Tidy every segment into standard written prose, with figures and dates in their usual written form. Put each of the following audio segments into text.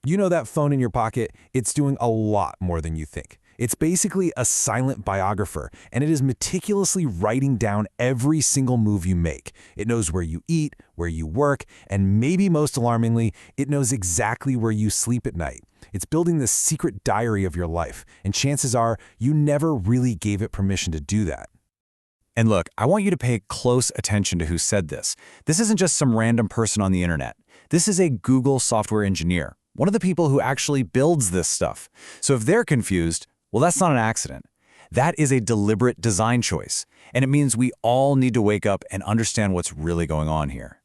You know that phone in your pocket? It's doing a lot more than you think. It's basically a silent biographer, and it is meticulously writing down every single move you make. It knows where you eat, where you work, and maybe most alarmingly, it knows exactly where you sleep at night. It's building this secret diary of your life, and chances are you never really gave it permission to do that. And look, I want you to pay close attention to who said this. This isn't just some random person on the internet. This is a Google software engineer, one of the people who actually builds this stuff. So if they're confused, well, that's not an accident. That is a deliberate design choice, and it means we all need to wake up and understand what's really going on here.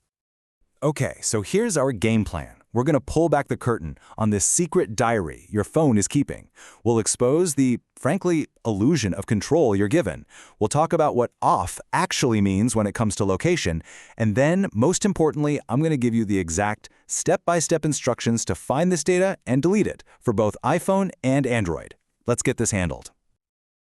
Okay, so here's our game plan. We're going to pull back the curtain on this secret diary your phone is keeping. We'll expose the, frankly, illusion of control you're given. We'll talk about what off actually means when it comes to location. And then, most importantly, I'm going to give you the exact step-by-step instructions to find this data and delete it for both iPhone and Android. Let's get this handled.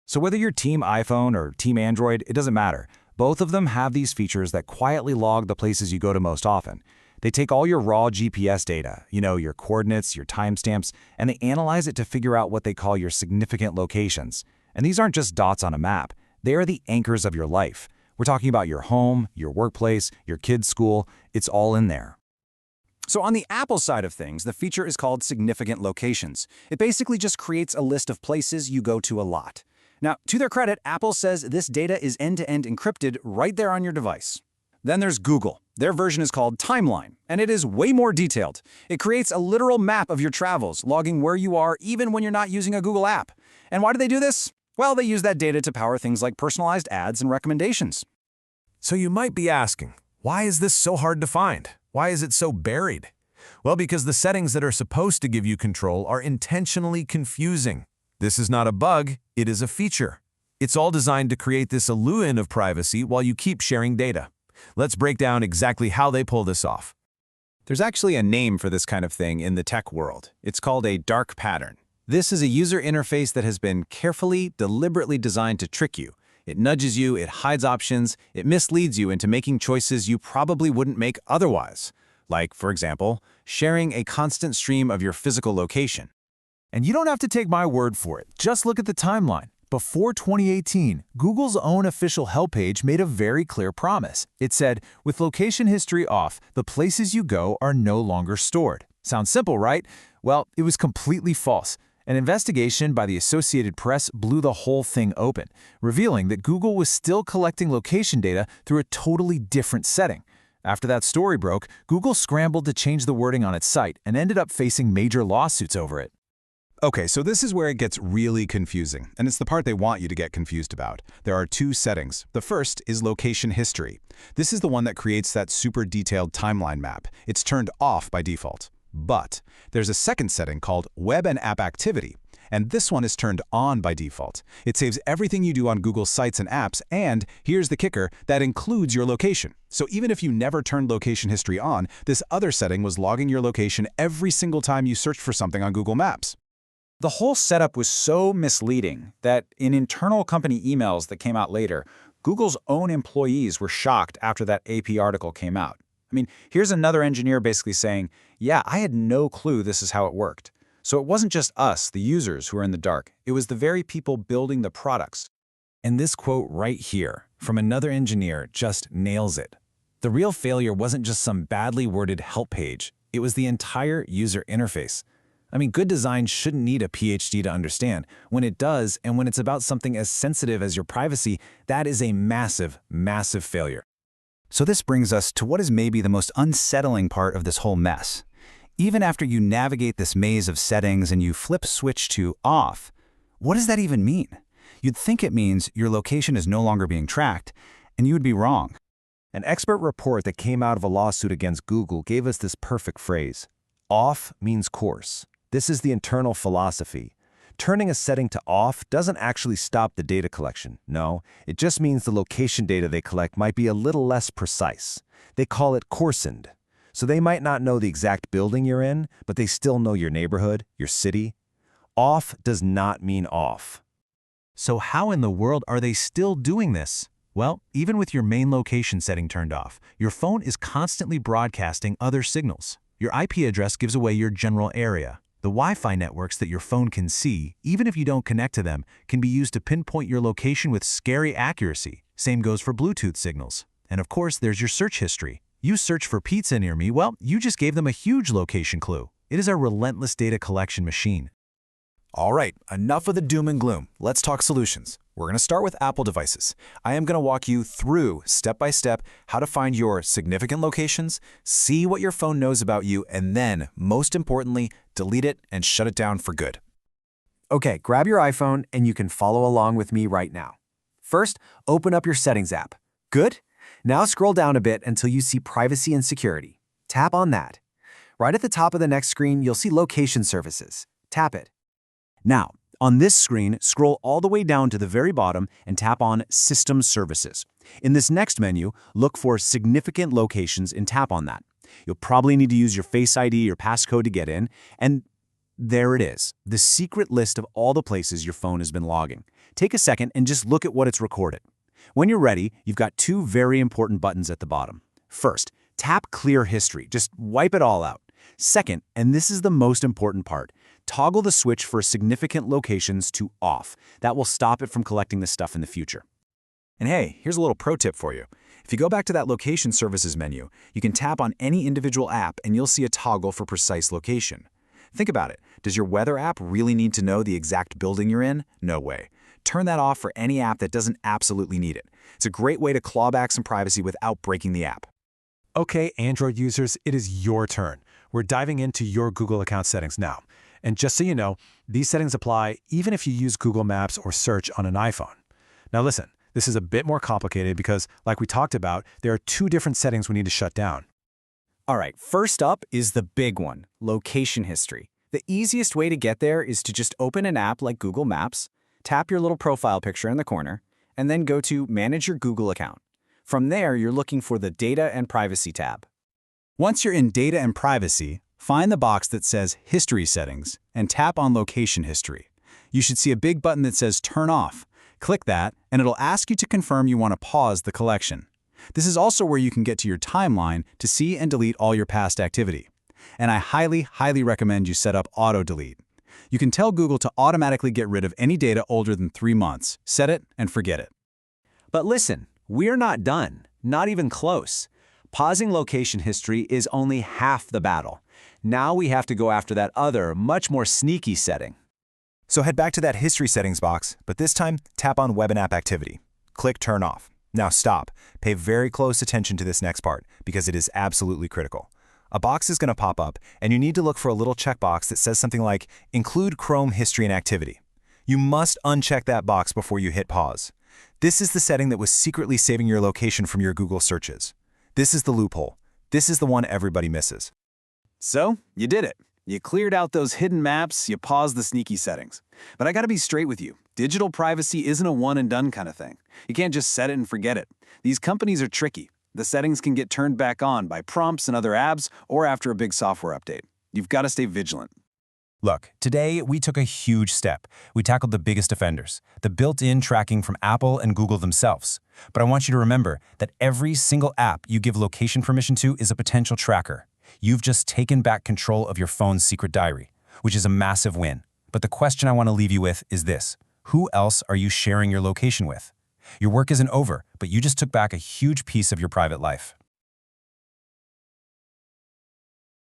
So whether you're Team iPhone or Team Android, it doesn't matter. Both of them have these features that quietly log the places you go to most often. They take all your raw GPS data, your coordinates, your timestamps, and they analyze it to figure out what they call your significant locations. And these aren't just dots on a map. They are the anchors of your life. We're talking about your home, your workplace, your kids' school. It's all in there. So on the Apple side of things, the feature is called Significant Locations. It basically just creates a list of places you go to a lot. Now, to their credit, Apple says this data is end-to-end encrypted right there on your device. Then there's Google. Their version is called Timeline, and it is way more detailed. It creates a literal map of your travels, logging where you are even when you're not using a Google app. And why do they do this? Well, they use that data to power things like personalized ads and recommendations. So you might be asking, why is this so hard to find? Why is it so buried? Well, because the settings that are supposed to give you control are intentionally confusing. This is not a bug, it is a feature. It's all designed to create this illusion of privacy while you keep sharing data. Let's break down exactly how they pull this off. There's actually a name for this kind of thing in the tech world. It's called a dark pattern. This is a user interface that has been carefully, deliberately designed to trick you. It nudges you, it hides options, it misleads you into making choices you probably wouldn't make otherwise. Like, for example, sharing a constant stream of your physical location. And you don't have to take my word for it. Just look at the timeline. Before 2018, Google's own official help page made a very clear promise. It said, with location history off, the places you go are no longer stored. Sounds simple, right? Well, it was completely false. An investigation by the Associated Press blew the whole thing open, revealing that Google was still collecting location data through a totally different setting. After that story broke, Google scrambled to change the wording on its site and ended up facing major lawsuits over it. Okay, so this is where it gets really confusing, and it's the part they want you to get confused about. There are two settings. The first is location history. This is the one that creates that super detailed timeline map. It's turned off by default. But there's a second setting called Web and App Activity, and this one is turned on by default. It saves everything you do on Google sites and apps, and here's the kicker, that includes your location. So even if you never turned location history on, this other setting was logging your location every single time you searched for something on Google Maps. The whole setup was so misleading that in internal company emails that came out later, Google's own employees were shocked after that AP article came out. I mean, here's another engineer basically saying, yeah, I had no clue this is how it worked. So it wasn't just us, the users, who were in the dark. It was the very people building the products. And this quote right here from another engineer just nails it. The real failure wasn't just some badly worded help page. It was the entire user interface. I mean, good design shouldn't need a PhD to understand. When it does, and when it's about something as sensitive as your privacy, that is a massive, massive failure. So this brings us to what is maybe the most unsettling part of this whole mess. Even after you navigate this maze of settings and you flip switch to off, what does that even mean? You'd think it means your location is no longer being tracked, and you would be wrong. An expert report that came out of a lawsuit against Google gave us this perfect phrase. Off means coarse. This is the internal philosophy. Turning a setting to off doesn't actually stop the data collection. No, it just means the location data they collect might be a little less precise. They call it coarsened. So they might not know the exact building you're in, but they still know your neighborhood, your city. Off does not mean off. So how in the world are they still doing this? Well, even with your main location setting turned off, your phone is constantly broadcasting other signals. Your IP address gives away your general area. The Wi-Fi networks that your phone can see, even if you don't connect to them, can be used to pinpoint your location with scary accuracy. Same goes for Bluetooth signals. And of course, there's your search history. You search for pizza near me, well, you just gave them a huge location clue. It is our relentless data collection machine. All right, enough of the doom and gloom. Let's talk solutions. We're going to start with Apple devices. I am going to walk you through, step by step, how to find your significant locations, see what your phone knows about you, and then, most importantly, delete it and shut it down for good. Okay, grab your iPhone and you can follow along with me right now. First, open up your Settings app. Good? Now scroll down a bit until you see Privacy and Security. Tap on that. Right at the top of the next screen, you'll see Location Services. Tap it. Now, on this screen, scroll all the way down to the very bottom and tap on System Services. In this next menu, look for Significant Locations and tap on that. You'll probably need to use your Face ID or passcode to get in, and there it is, the secret list of all the places your phone has been logging. Take a second and just look at what it's recorded. When you're ready, you've got two very important buttons at the bottom. First, tap Clear History. Just wipe it all out. Second, and this is the most important part, toggle the switch for significant locations to off. That will stop it from collecting this stuff in the future. And hey, here's a little pro tip for you. If you go back to that Location Services menu, you can tap on any individual app and you'll see a toggle for precise location. Think about it. Does your weather app really need to know the exact building you're in? No way. Turn that off for any app that doesn't absolutely need it. It's a great way to claw back some privacy without breaking the app. Okay, Android users, it is your turn. We're diving into your Google account settings now. And just so you know, these settings apply even if you use Google Maps or search on an iPhone. Now listen, this is a bit more complicated because, like we talked about, there are two different settings we need to shut down. All right, first up is the big one, Location History. The easiest way to get there is to just open an app like Google Maps, tap your little profile picture in the corner, and then go to Manage Your Google Account. From there, you're looking for the Data and Privacy tab. Once you're in Data and Privacy, find the box that says History Settings and tap on Location History. You should see a big button that says Turn Off. Click that, and it'll ask you to confirm you want to pause the collection. This is also where you can get to your timeline to see and delete all your past activity. And I highly, highly recommend you set up Auto Delete. You can tell Google to automatically get rid of any data older than 3 months. Set it and forget it. But listen, we're not done, not even close. Pausing location history is only half the battle. Now we have to go after that other, much more sneaky setting. So head back to that history settings box, but this time tap on Web and App Activity. Click Turn Off. Now stop. Pay very close attention to this next part because it is absolutely critical. A box is going to pop up, and you need to look for a little checkbox that says something like Include Chrome History and Activity. You must uncheck that box before you hit pause. This is the setting that was secretly saving your location from your Google searches. This is the loophole. This is the one everybody misses. So, you did it. You cleared out those hidden maps, you paused the sneaky settings. But I gotta be straight with you. Digital privacy isn't a one-and-done kind of thing. You can't just set it and forget it. These companies are tricky. The settings can get turned back on by prompts and other apps or after a big software update. You've got to stay vigilant. Look, today we took a huge step. We tackled the biggest offenders, the built-in tracking from Apple and Google themselves. But I want you to remember that every single app you give location permission to is a potential tracker. You've just taken back control of your phone's secret diary, which is a massive win. But the question I want to leave you with is this: who else are you sharing your location with? Your work isn't over, but you just took back a huge piece of your private life.